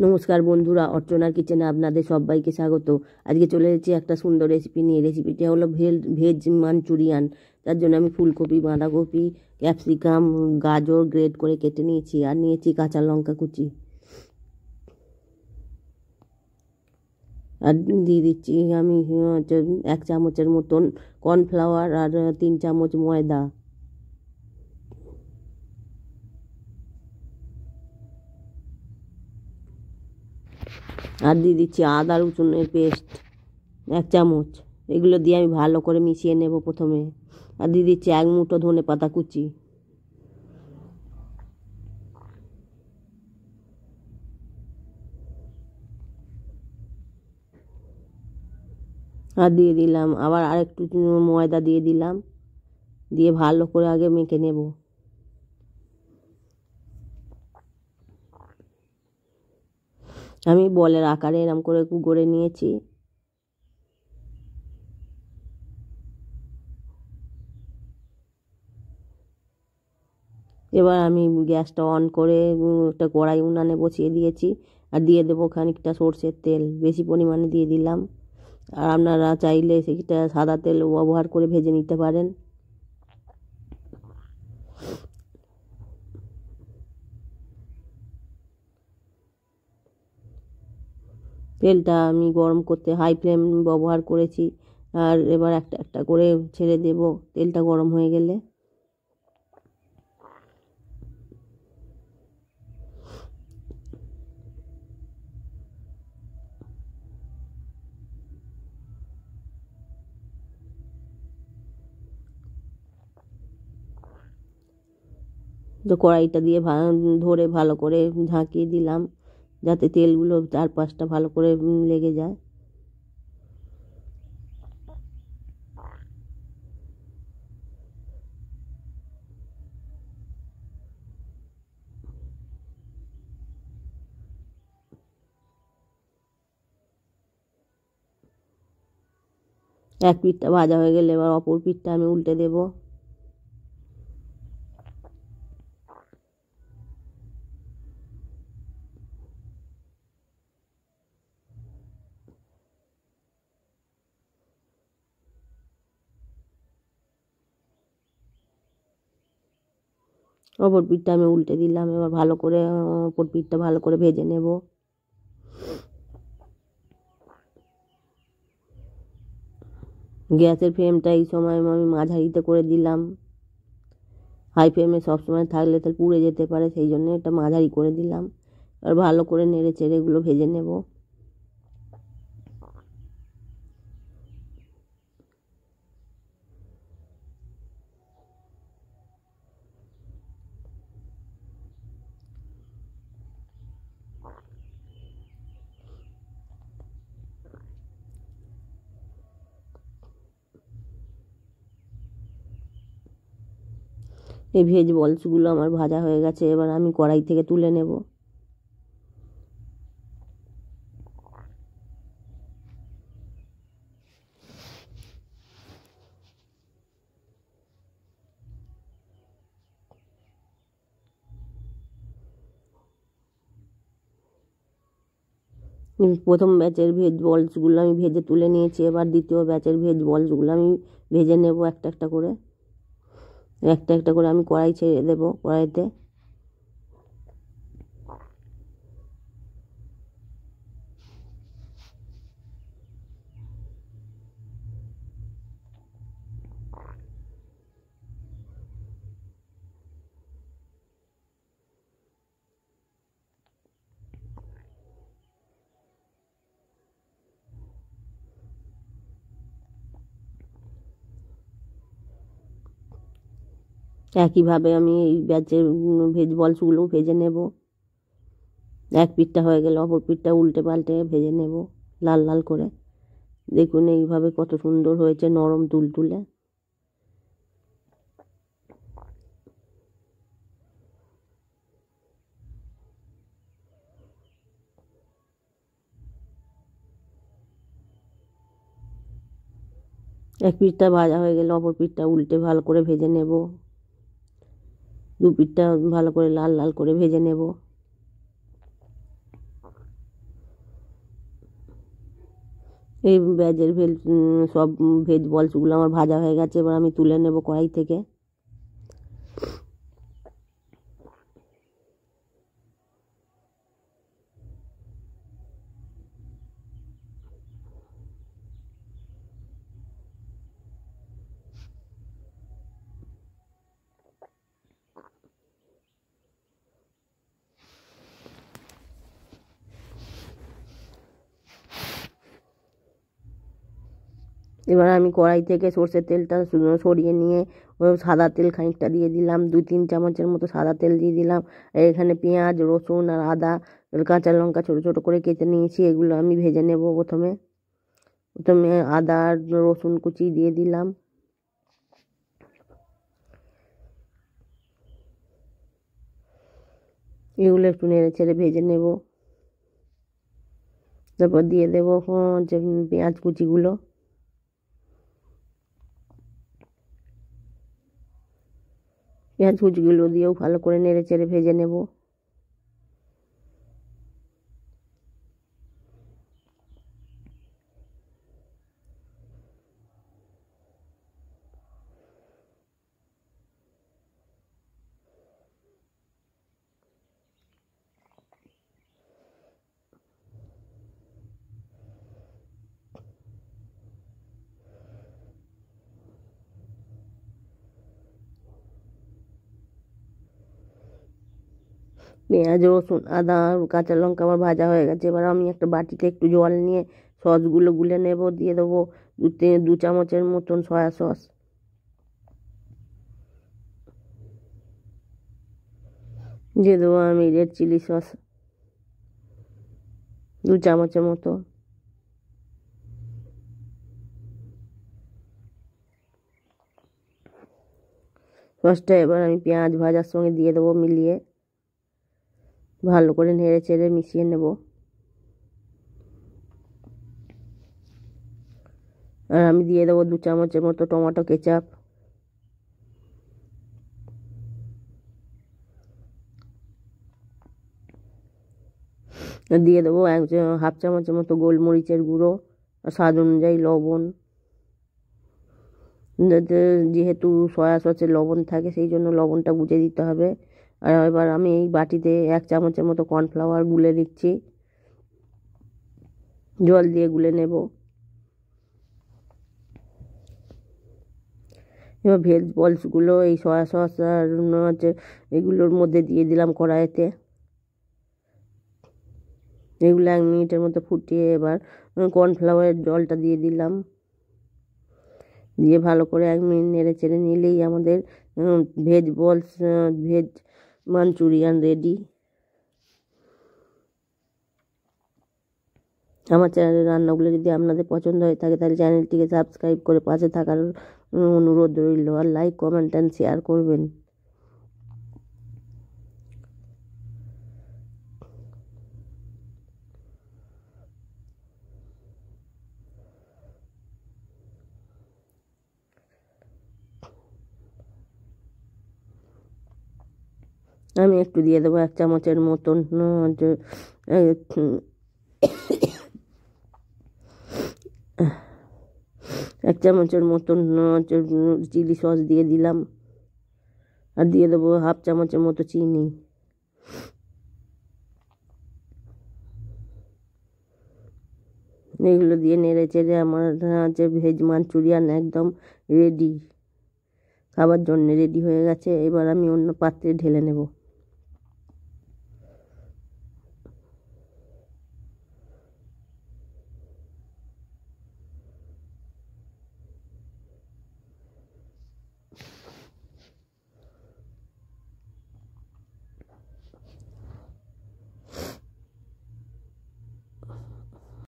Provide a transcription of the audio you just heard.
নমস্কার বন্ধুরা, অর্চনার কিচেনে আপনাদের সবাইকে স্বাগত। আজকে চলে এসেছি একটা সুন্দর রেসিপি নিয়ে। রেসিপিটা হলো ভেজ মাঞ্চুরিয়ান। তার জন্য আমি ফুলকপি, বাঁধাকপি, ক্যাপসিকাম, গাজর গ্রেট করে কেটে নিয়েছি, আর নিয়েছি কাঁচা লঙ্কা কুচি। আর দিয়ে দিচ্ছি আমি 1 চামচের মতন কর্নফ্লাওয়ার আর 3 চামচ ময়দা। আর দিয়ে দিচ্ছি আদা রসুনের পেস্ট 1 চামচ। এগুলো দিয়ে আমি ভালো করে মিশিয়ে নেব প্রথমে। আর দিয়ে দিচ্ছি 1 মুঠো ধনে পাতা কুচি। আর দিয়ে দিলাম আবার আরেকটু ময়দা দিয়ে দিলাম, দিয়ে ভালো করে আগে মেখে নেব। আমি বলের আকারে এরম করে গড়ে নিয়েছি। এবার আমি গ্যাসটা অন করে একটা কড়াই উনানে বসিয়ে দিয়েছি, আর দিয়ে দেবো খানিকটা সর্ষের তেল, বেশি পরিমাণে দিয়ে দিলাম। আর আপনারা চাইলে সেটা সাদা তেল ব্যবহার করে ভেজে নিতে পারেন। তেলটা আমি গরম করতে হাই ফ্লেম ব্যবহার করেছি। আর এবার একটা একটা করে ছেড়ে দেব তেলটা গরম হয়ে গেলে। তো কড়াইটা দিয়ে ধরে ভালো করে ঝাঁকিয়ে দিলাম, যাতে তেলগুলো চারপাশটা ভালো করে লেগে যায়। এক পিঠটা ভাজা হয়ে গেলে এবার অপর পিঠটা আমি উল্টে দেব। অপর পিঠটা আমি উল্টে দিলাম। এবার ভালো করে অপর পিঠটা ভালো করে ভেজে নেব। গ্যাসের ফ্লেমটা এই সময় আমি মাঝারিতে করে দিলাম। হাই ফ্লেমে সবসময় থাকলে তাহলে পুড়ে যেতে পারে, সেই জন্য এটা মাঝারি করে দিলাম। আর ভালো করে নেড়ে চেড়ে এগুলো ভেজে নেব। এই ভেজ বলসগুলো আমার ভাজা হয়ে গেছে, এবার আমি কড়াই থেকে তুলে নেব। প্রথম ব্যাচের ভেজ বলসগুলো আমি ভেজে তুলে নিয়েছি। এবার দ্বিতীয় ব্যাচের ভেজ বলসগুলো আমি ভেজে নেব একটা একটা করে। একটা একটা করে আমি কড়াই ছেড়ে দেবো কড়াইতে। একইভাবে আমি এই ব্যাচের ভেজ বলসগুলোও ভেজে নেব। এক পিঠটা হয়ে গেলে অপর পিঠটা উল্টে পাল্টে ভেজে নেব লাল লাল করে। দেখুন এইভাবে কত সুন্দর হয়েছে, নরম তুলতুলে। এক পিঠটা ভাজা হয়ে গেলে অপর পিঠটা উল্টে ভালো করে ভেজে নেব। দু পিঠটা ভালো করে লাল লাল করে ভেজে নেব। এই ভেজের সব ভেজ বলসগুলো আমার ভাজা হয়ে গেছে, এবার আমি তুলে নেব কড়াই থেকে। এবার আমি কড়াই থেকে সর্ষের তেলটা সরিয়ে নিয়ে ওই সাদা তেল খানিকটা দিয়ে দিলাম, 2-3 চামচের মতো সাদা তেল দিয়ে দিলাম। আর এখানে পেঁয়াজ, রসুন আর আদা, কাঁচা লঙ্কা ছোটো ছোটো করে কেটে নিয়েছি, এগুলো আমি ভেজে নেব। প্রথমে আদা আর রসুন কুচি দিয়ে দিলাম। এগুলো একটু নেড়ে ছেড়ে ভেজে নেব। তারপর দিয়ে দেবো যে পেঁয়াজ কুচিগুলো। পেঁয়াজ কুচিগুলো দিয়েও ভালো করে নেড়ে চেড়ে ভেজে নেব। পেঁয়াজ, রসুন, আদা, কাঁচা লঙ্কা আমার ভাজা হয়ে গেছে। এবার আমি একটা বাটিতে একটু জল নিয়ে সসগুলো গুলে নেব। দিয়ে দেবো 2 চামচের মতন সয়া সস, দিয়ে দেবো আমি রেড চিলি সস 2 চামচের মতো। সসটা এবার আমি পেঁয়াজ ভাজার সঙ্গে দিয়ে দেবো, মিলিয়ে ভালো করে নেড়ে চেড়ে মিশিয়ে নেব। আর আমি দিয়ে দেবো 2 চামচের মতো টমেটো কেচাপ। দিয়ে দেবো 1/2 চামচের মতো গোলমরিচের গুঁড়ো, স্বাদ অনুযায়ী লবণ। যেহেতু সয়া সসে লবণ থাকে সেই জন্য লবণটা বুঝে দিতে হবে। আর এবার আমি এই বাটিতে 1 চামচের মতো কর্নফ্লাওয়ার গুলে দিচ্ছি, জল দিয়ে গুলে নেব। এবার ভেজ বলসগুলো এই সয়া সস আর হচ্ছে এগুলোর মধ্যে দিয়ে দিলাম কড়াইতে। এগুলো 1 মিনিটের মতো ফুটিয়ে এবার কর্নফ্লাওয়ারের জলটা দিয়ে দিলাম, দিয়ে ভালো করে 1 মিনিট নেড়ে চেড়ে নিলেই আমাদের ভেজ মাঞ্চুরিয়ান রেডি। আমার চ্যানেলের রান্নাগুলো যদি আপনাদের পছন্দ হয়ে থাকে তাহলে চ্যানেলটিকে সাবস্ক্রাইব করে পাশে থাকার অনুরোধ রইল। আর লাইক, কমেন্ট অ্যান্ড শেয়ার করবেন। আমি একটু দিয়ে দেবো 1 চামচের মতন 1 চামচের মতন চিলি সস দিয়ে দিলাম। আর দিয়ে দেবো 1/2 চামচের মতো চিনি। এগুলো দিয়ে নেড়ে চেড়ে আমার হচ্ছে ভেজ মাঞ্চুরিয়ান একদম রেডি, খাবার জন্য রেডি হয়ে গেছে। এবার আমি অন্য পাত্রে ঢেলে নেব।